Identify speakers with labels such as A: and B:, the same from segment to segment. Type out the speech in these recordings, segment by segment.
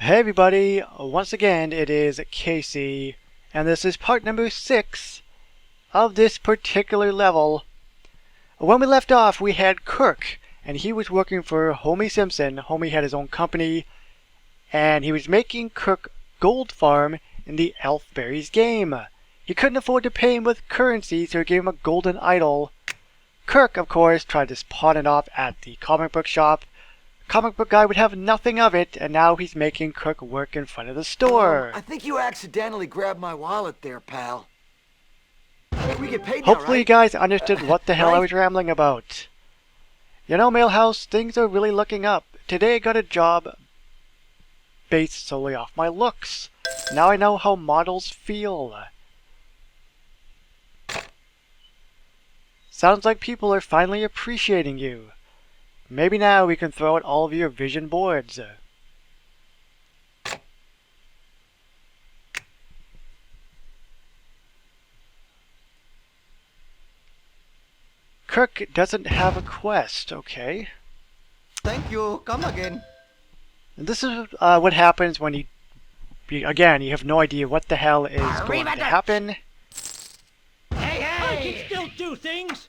A: Hey everybody, once again it is Casey, and this is part number 6 of this particular level. When we left off we had Kirk, and he was working for Homie Simpson. Homie had his own company, and he was making Kirk gold farm in the Elfberries game. He couldn't afford to pay him with currency, so he gave him a golden idol. Kirk, of course, tried to pawn it off at the comic book shop. Comic book guy would have nothing of it, and now he's making Kirk work in front of the store.
B: I think you accidentally grabbed my wallet there, pal. We get paid now,
A: Hopefully
B: right?
A: you guys understood what the hell I
B: Right?
A: was rambling about. You know, Mailhouse, things are really looking up. Today I got a job based solely off my looks. Now I know how models feel. Sounds like people are finally appreciating you. Maybe now we can throw out all of your vision boards. Kirk doesn't have a quest, okay.
C: Thank you. Come again.
A: And this is what happens when you have no idea what the hell is going to happen.
D: I can still do things.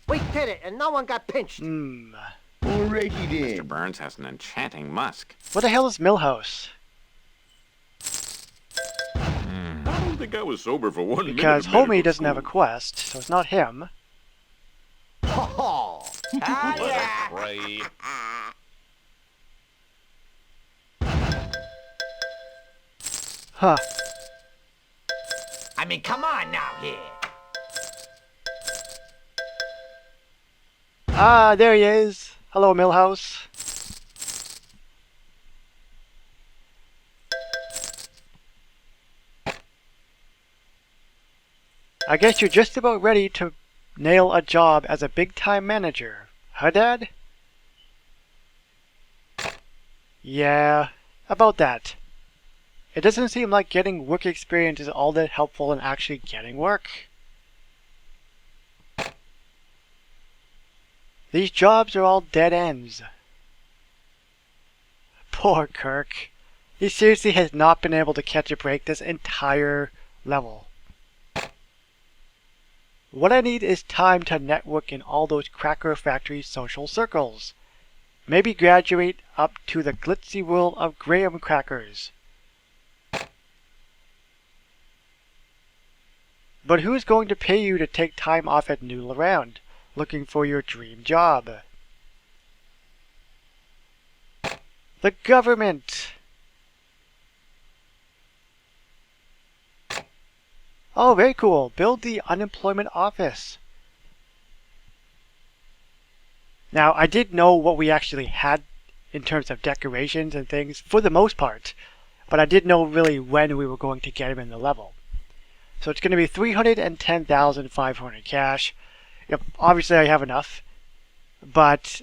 C: We did it, and no one got pinched.
B: Alrighty
E: Mr.
B: then.
E: Burns has an enchanting musk.
A: What the hell is Millhouse?
E: I don't think I was sober for 1 minute.
A: Because
E: of medical
A: Homie doesn't have a
E: school.
A: quest, so it's not him.
C: Oh,
E: Pray.
A: Huh.
B: I mean, come on now here.
A: Ah, there he is. Hello, Millhouse. I guess you're just about ready to nail a job as a big-time manager. Huh, Dad? Yeah, about that. It doesn't seem like getting work experience is all that helpful in actually getting work. These jobs are all dead ends. Poor Kirk. He seriously has not been able to catch a break this entire level. What I need is time to network in all those Cracker Factory social circles. Maybe graduate up to the glitzy world of graham crackers. But who's going to pay you to take time off at noodle around, looking for your dream job? The government! Oh, very cool. Build the unemployment office. Now, I did know what we actually had in terms of decorations and things, for the most part, but I didn't know really when we were going to get them in the level. So it's going to be 310,500 cash. Yep, obviously I have enough, but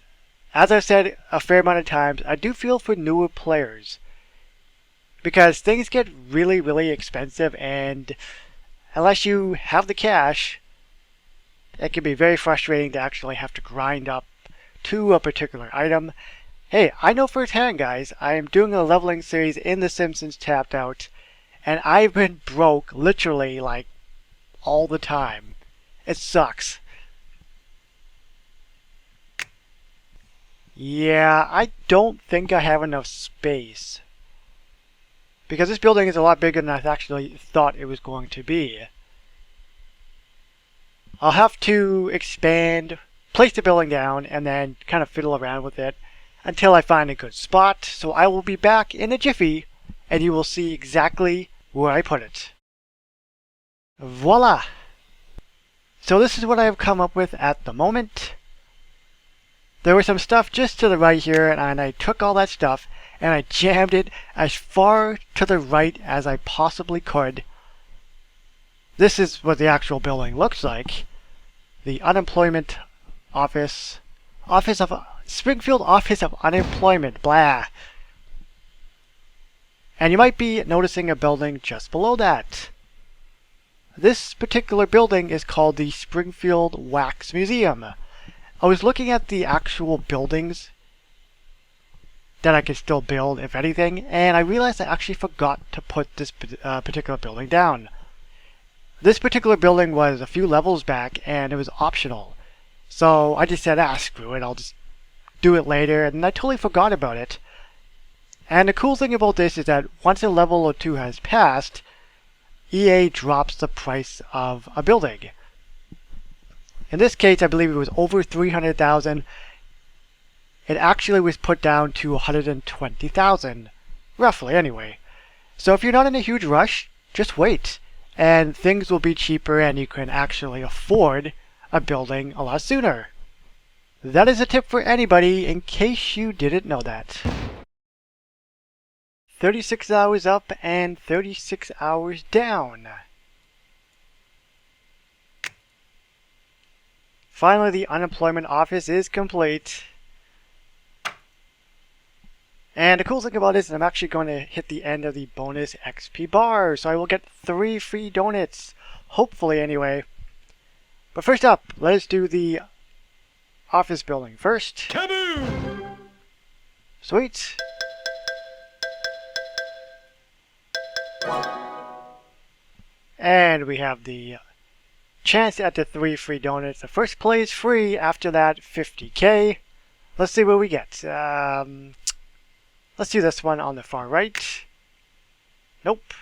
A: as I've said a fair amount of times, I do feel for newer players, because things get really, really expensive, and unless you have the cash, it can be very frustrating to actually have to grind up to a particular item. Hey, I know firsthand, guys. I am doing a leveling series in The Simpsons Tapped Out, and I've been broke literally like all the time. It sucks. Yeah, I don't think I have enough space, because this building is a lot bigger than I actually thought it was going to be. I'll have to expand, place the building down, and then kind of fiddle around with it until I find a good spot. So I will be back in a jiffy, and you will see exactly where I put it. Voila! So this is what I have come up with at the moment. There was some stuff just to the right here, and I took all that stuff and I jammed it as far to the right as I possibly could. This is what the actual building looks like. The unemployment office. Springfield Office of Unemployment, blah. And you might be noticing a building just below that. This particular building is called the Springfield Wax Museum. I was looking at the actual buildings that I could still build, if anything, and I realized I actually forgot to put this particular building down. This particular building was a few levels back, and it was optional. So I just said, screw it, I'll just do it later, and I totally forgot about it. And the cool thing about this is that once a level or two has passed, EA drops the price of a building. In this case, I believe it was over 300,000. It actually was put down to 120,000, roughly anyway. So if you're not in a huge rush, just wait, and things will be cheaper and you can actually afford a building a lot sooner. That is a tip for anybody in case you didn't know that. 36 hours up and 36 hours down. Finally, the unemployment office is complete. And the cool thing about this is I'm actually going to hit the end of the bonus XP bar, so I will get 3 free donuts, hopefully anyway. But first up, let us do the office building first.
D: Kaboom!
A: Sweet. And we have the chance at the 3 free donuts. The first play is free, after that 50k. Let's see what we get. Let's do this one on the far right. Nope.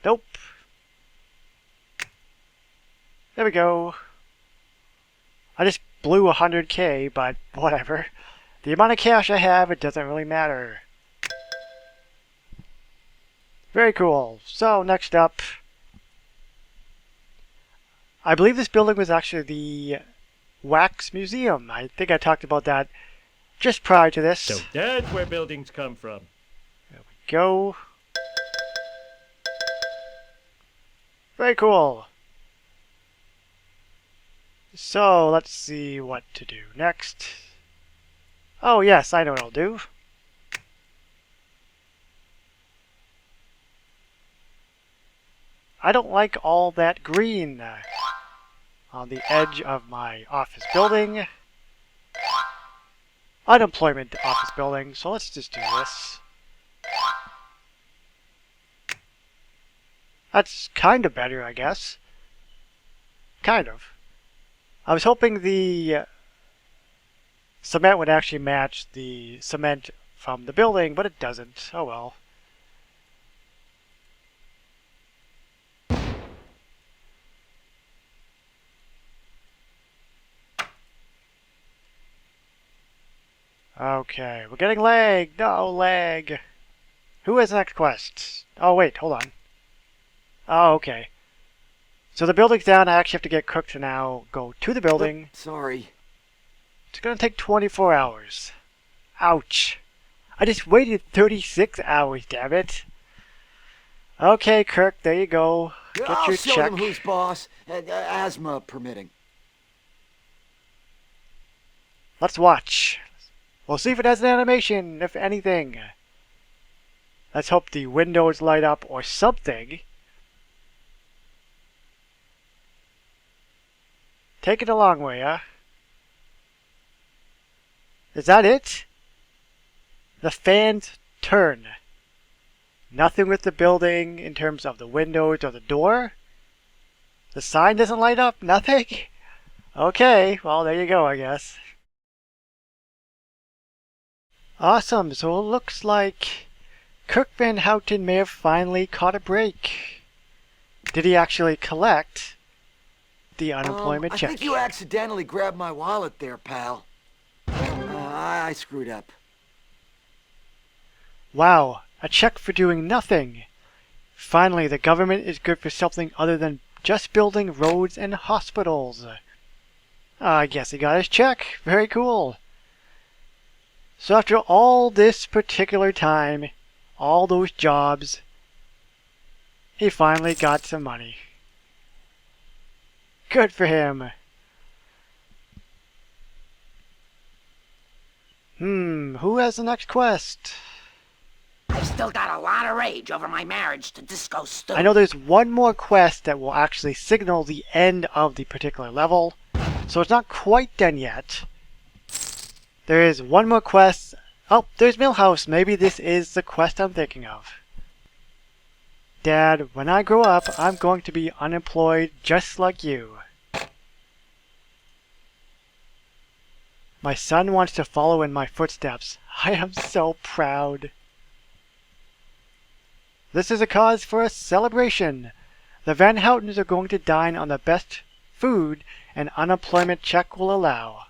A: Nope. There we go. I just blew 100k, but whatever. The amount of cash I have, it doesn't really matter. Very cool. So next up, I believe this building was actually the Wax Museum. I think I talked about that just prior to this.
D: So that's where buildings come from.
A: There we go. Very cool. So let's see what to do next. Oh yes, I know what I'll do. I don't like all that green on the edge of my office building. Unemployment office building, so let's just do this. That's kind of better, I guess. Kind of. I was hoping the cement would actually match the cement from the building, but it doesn't. Oh well. Okay, we're getting lag. No lag. Who has the next quest? Oh wait, hold on. Oh, okay. So the building's down. I actually have to get Cook to now go to the building.
B: Sorry.
A: It's gonna take 24 hours. Ouch. I just waited 36 hours, damn it. Okay, Kirk, there you go. Get
B: I'll
A: your
B: show
A: check.
B: them who's boss, asthma permitting.
A: Let's watch. We'll see if it has an animation, if anything. Let's hope the windows light up or something. Take it a long way, huh? Is that it? The fans turn. Nothing with the building in terms of the windows or the door? The sign doesn't light up? Nothing? Okay, well there you go, I guess. Awesome, so it looks like Kirk Van Houten may have finally caught a break. Did he actually collect the unemployment check?
B: I think you accidentally grabbed my wallet there, pal. I screwed up.
A: Wow, a check for doing nothing. Finally, the government is good for something other than just building roads and hospitals. I guess he got his check. Very cool. So after all this particular time, all those jobs, he finally got some money. Good for him. Who has the next quest?
F: I've still got a lot of rage over my marriage to Disco Stu.
A: I know there's one more quest that will actually signal the end of the particular level, so it's not quite done yet. There is one more quest. Oh, there's Millhouse. Maybe this is the quest I'm thinking of. Dad, when I grow up, I'm going to be unemployed just like you. My son wants to follow in my footsteps. I am so proud. This is a cause for a celebration. The Van Houtens are going to dine on the best food an unemployment check will allow.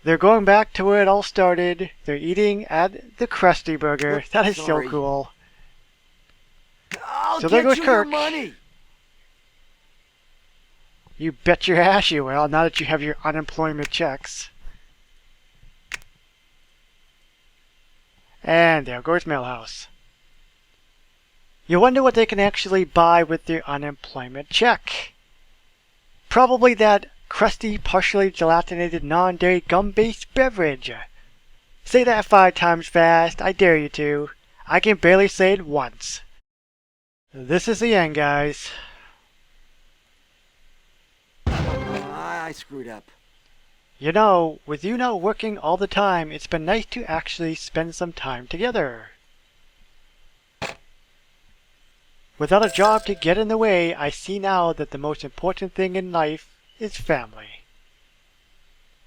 A: They're going back to where it all started. They're eating at the Krusty Burger. That is so
B: Sorry.
A: cool.
B: I'll
A: So there
B: get
A: goes
B: you
A: Kirk.
B: your money.
A: You bet your ass you will, now that you have your unemployment checks. And there goes Millhouse. You wonder what they can actually buy with their unemployment check. Probably that crusty, partially gelatinated, non-dairy, gum-based beverage. Say that 5 times fast, I dare you to. I can barely say it once. This is the end, guys.
B: I screwed up.
A: You know, with you now working all the time, it's been nice to actually spend some time together. Without a job to get in the way, I see now that the most important thing in life is family.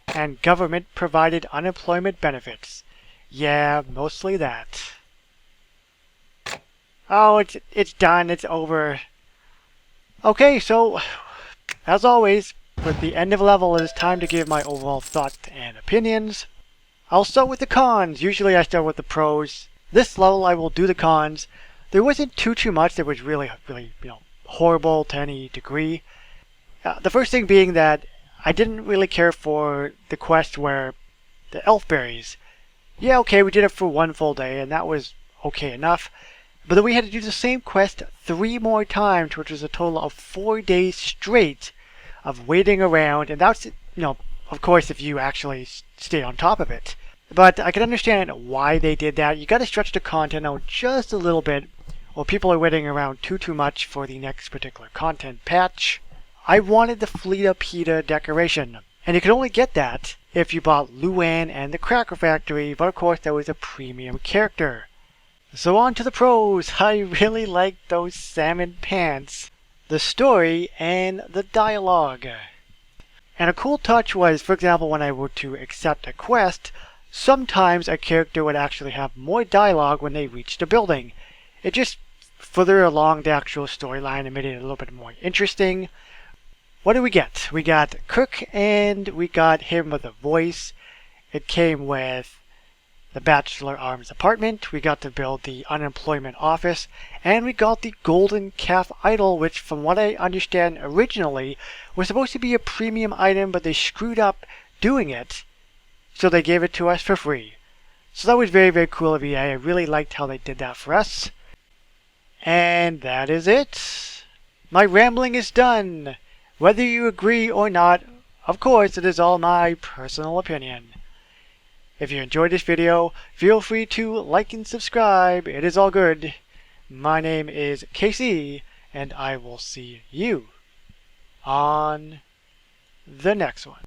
A: And government-provided unemployment benefits. Yeah, mostly that. Oh, it's done, it's over. Okay, so, as always, with the end of level, it is time to give my overall thoughts and opinions. I'll start with the cons. Usually I start with the pros. This level I will do the cons. There wasn't too much that was really, horrible to any degree. The first thing being that I didn't really care for the quest where the elf berries. Yeah, okay, we did it for 1 full day, and that was okay enough. But then we had to do the same quest 3 more times, which was a total of 4 days straight of waiting around. And that's, of course, if you actually stay on top of it. But I can understand why they did that. You got to stretch the content out just a little bit, or people are waiting around too much for the next particular content patch. I wanted the Fleta Pita decoration, and you could only get that if you bought Luann and the Cracker Factory, but of course that was a premium character. So on to the pros. I really liked those salmon pants, the story, and the dialogue. And a cool touch was, for example, when I were to accept a quest, sometimes a character would actually have more dialogue when they reached a building. It just further along the actual storyline and made it a little bit more interesting. What do we get? We got Kirk, and we got him with a voice. It came with the Bachelor Arms apartment. We got to build the unemployment office, and we got the golden calf idol, which from what I understand originally was supposed to be a premium item, but they screwed up doing it, so they gave it to us for free. So that was very, very cool of EA. I really liked how they did that for us. And that is it. My rambling is done. Whether you agree or not, of course, it is all my personal opinion. If you enjoyed this video, feel free to like and subscribe. It is all good. My name is KC, and I will see you on the next one.